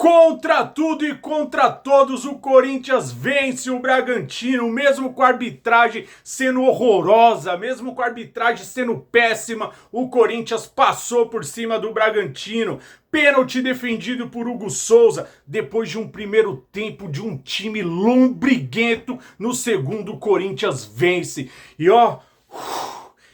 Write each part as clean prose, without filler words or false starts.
Contra tudo e contra todos, o Corinthians vence o Bragantino, mesmo com a arbitragem sendo horrorosa, mesmo com a arbitragem sendo péssima, o Corinthians passou por cima do Bragantino. Pênalti defendido por Hugo Souza, depois de um primeiro tempo de um time lombriguento, no segundo o Corinthians vence. E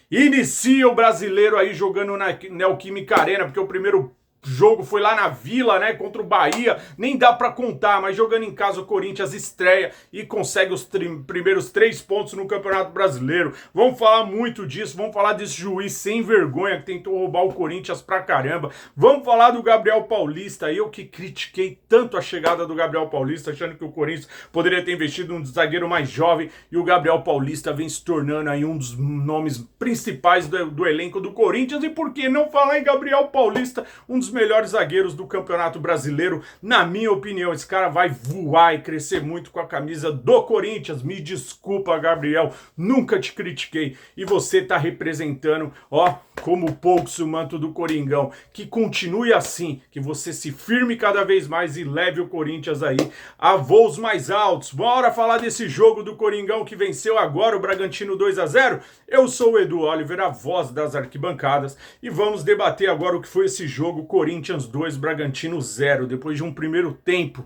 inicia o brasileiro aí jogando na Neoquímica Arena, porque o primeiro jogo foi lá na Vila, né, contra o Bahia, nem dá pra contar, mas jogando em casa o Corinthians estreia e consegue os primeiros 3 pontos no Campeonato Brasileiro. Vamos falar muito disso, vamos falar desse juiz sem vergonha que tentou roubar o Corinthians pra caramba. Vamos falar do Gabriel Paulista, eu que critiquei tanto a chegada do Gabriel Paulista, achando que o Corinthians poderia ter investido num zagueiro mais jovem, e o Gabriel Paulista vem se tornando aí um dos nomes principais do elenco do Corinthians. E por que não falar em Gabriel Paulista, um dos melhores zagueiros do Campeonato Brasileiro? Na minha opinião, esse cara vai voar e crescer muito com a camisa do Corinthians. Me desculpa, Gabriel, nunca te critiquei. E você tá representando, como poucos, o manto do Coringão. Que continue assim, que você se firme cada vez mais e leve o Corinthians aí a voos mais altos. Bora falar desse jogo do Coringão que venceu agora o Bragantino 2-0? Eu sou o Edu Oliver, a voz das arquibancadas, e vamos debater agora o que foi esse jogo. Corinthians 2, Bragantino 0, depois de um primeiro tempo,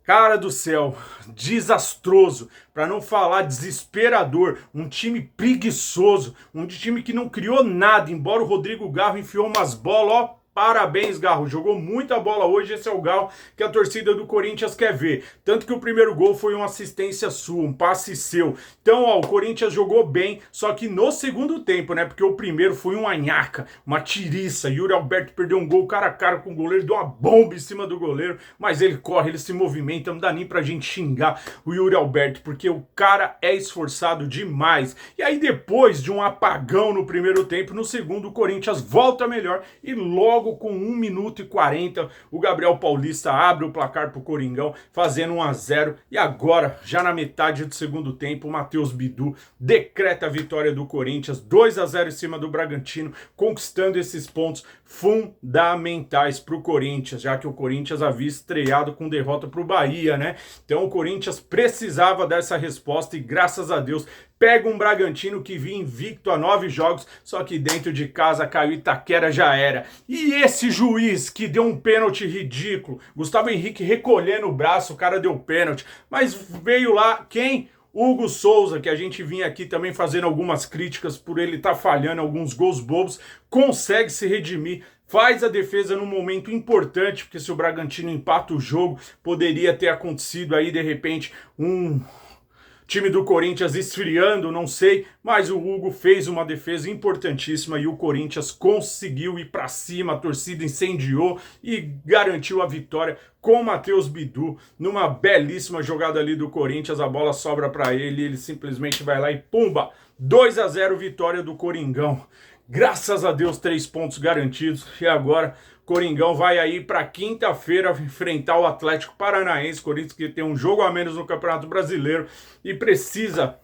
cara do céu, desastroso, para não falar desesperador, um time preguiçoso, um time que não criou nada, embora o Rodrigo Garro enfiou umas bolas, parabéns, Garro, jogou muita bola hoje. Esse é o Garro que a torcida do Corinthians quer ver. Tanto que o primeiro gol foi uma assistência sua, um passe seu. Então, o Corinthians jogou bem, só que no segundo tempo, né? Porque o primeiro foi uma nhaca, uma tiriça. Yuri Alberto perdeu um gol cara a cara com o goleiro, deu uma bomba em cima do goleiro, mas ele corre, ele se movimenta, não dá nem pra gente xingar o Yuri Alberto, porque o cara é esforçado demais. E aí, depois de um apagão no primeiro tempo, no segundo o Corinthians volta melhor e logo com 1 minuto e 40, o Gabriel Paulista abre o placar pro Coringão, fazendo 1-0. E agora, já na metade do segundo tempo, o Matheus Bidu decreta a vitória do Corinthians, 2-0 em cima do Bragantino, conquistando esses pontos fundamentais pro Corinthians, já que o Corinthians havia estreado com derrota pro Bahia, né? Então o Corinthians precisava dessa resposta e, graças a Deus, pega um Bragantino que vinha invicto a 9 jogos, só que dentro de casa caiu Itaquera, já era. E esse juiz que deu um pênalti ridículo, Gustavo Henrique recolhendo o braço, o cara deu pênalti, mas veio lá quem? Hugo Souza, que a gente vinha aqui também fazendo algumas críticas por ele estar falhando alguns gols bobos, consegue se redimir, faz a defesa num momento importante, porque se o Bragantino empata o jogo, poderia ter acontecido aí de repente um time do Corinthians esfriando, não sei, mas o Hugo fez uma defesa importantíssima e o Corinthians conseguiu ir para cima, a torcida incendiou e garantiu a vitória com o Matheus Bidu numa belíssima jogada ali do Corinthians. A bola sobra para ele, ele simplesmente vai lá e pumba, 2-0, vitória do Coringão. Graças a Deus, 3 pontos garantidos. E agora Coringão vai aí para quinta-feira enfrentar o Atlético Paranaense. Corinthians que tem um jogo a menos no Campeonato Brasileiro e precisa,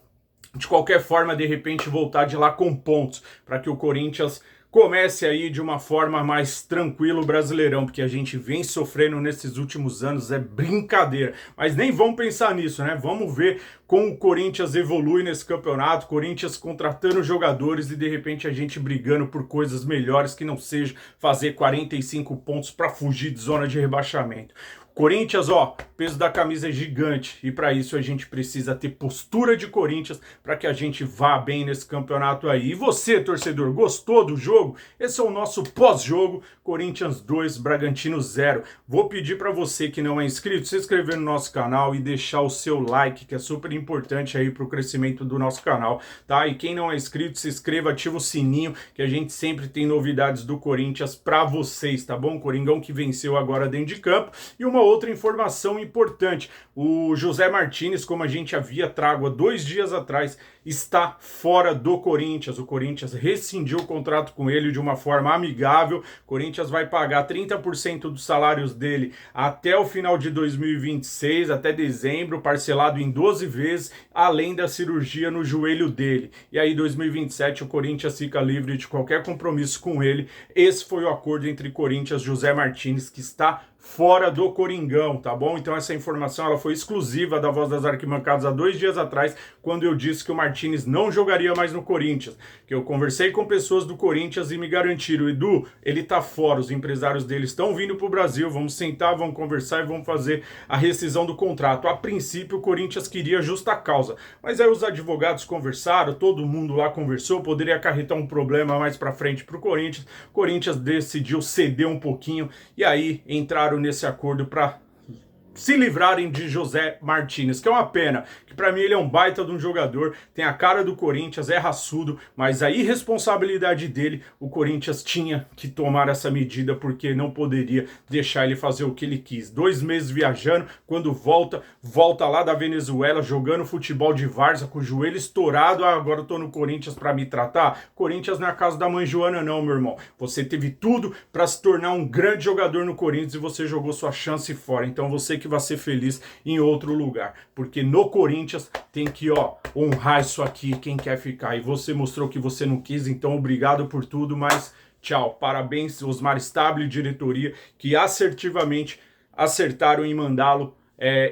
de qualquer forma, de repente voltar de lá com pontos, para que o Corinthians comece aí de uma forma mais tranquila o Brasileirão, porque a gente vem sofrendo nesses últimos anos, é brincadeira. Mas nem vamos pensar nisso, né? Vamos ver como o Corinthians evolui nesse campeonato, Corinthians contratando jogadores e de repente a gente brigando por coisas melhores que não seja fazer 45 pontos para fugir de zona de rebaixamento. Corinthians, peso da camisa é gigante e para isso a gente precisa ter postura de Corinthians para que a gente vá bem nesse campeonato aí. E você, torcedor, gostou do jogo? Esse é o nosso pós-jogo, Corinthians 2, Bragantino 0. Vou pedir para você que não é inscrito, se inscrever no nosso canal e deixar o seu like, que é super importante aí para o crescimento do nosso canal, tá? E quem não é inscrito, se inscreva, ativa o sininho, que a gente sempre tem novidades do Corinthians para vocês, tá bom? Coringão que venceu agora dentro de campo. E uma outra informação importante, o José Martinez, como a gente havia trago há 2 dias atrás, está fora do Corinthians. O Corinthians rescindiu o contrato com ele de uma forma amigável. O Corinthians vai pagar 30% dos salários dele até o final de 2026, até dezembro, parcelado em 12 vezes, além da cirurgia no joelho dele. E aí, 2027, o Corinthians fica livre de qualquer compromisso com ele. Esse foi o acordo entre Corinthians e José Martinez, que está fora do Coringão, tá bom? Então essa informação ela foi exclusiva da Voz das Arquibancadas há 2 dias atrás, quando eu disse que o Martínez não jogaria mais no Corinthians, que eu conversei com pessoas do Corinthians e me garantiram, Edu, ele tá fora, os empresários dele estão vindo pro Brasil, vamos sentar, vamos conversar e vamos fazer a rescisão do contrato. A princípio o Corinthians queria justa causa, mas aí os advogados conversaram, todo mundo lá conversou, poderia acarretar um problema mais pra frente pro Corinthians, o Corinthians decidiu ceder um pouquinho e aí entraram nesse acordo para se livrarem de José Martínez, que é uma pena, que para mim ele é um baita de um jogador, tem a cara do Corinthians, é raçudo, mas a irresponsabilidade dele, o Corinthians tinha que tomar essa medida, porque não poderia deixar ele fazer o que ele quis. 2 meses viajando, quando volta lá da Venezuela, jogando futebol de várzea, com o joelho estourado, agora eu tô no Corinthians para me tratar. Corinthians não é a casa da mãe Joana não, meu irmão. Você teve tudo para se tornar um grande jogador no Corinthians e você jogou sua chance fora, então você que vai ser feliz em outro lugar, porque no Corinthians tem que honrar isso aqui, quem quer ficar, e você mostrou que você não quis, então obrigado por tudo, mas tchau, parabéns Osmar Stabile e diretoria, que assertivamente acertaram em mandá-lo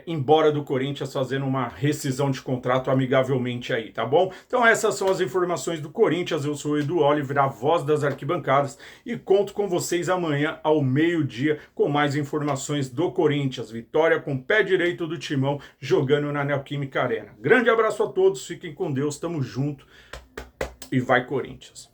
embora do Corinthians, fazendo uma rescisão de contrato amigavelmente aí, tá bom? Então essas são as informações do Corinthians, eu sou o Edu Oliver, a voz das arquibancadas, e conto com vocês amanhã ao meio-dia com mais informações do Corinthians, vitória com o pé direito do Timão, jogando na Neoquímica Arena. Grande abraço a todos, fiquem com Deus, tamo junto e vai Corinthians!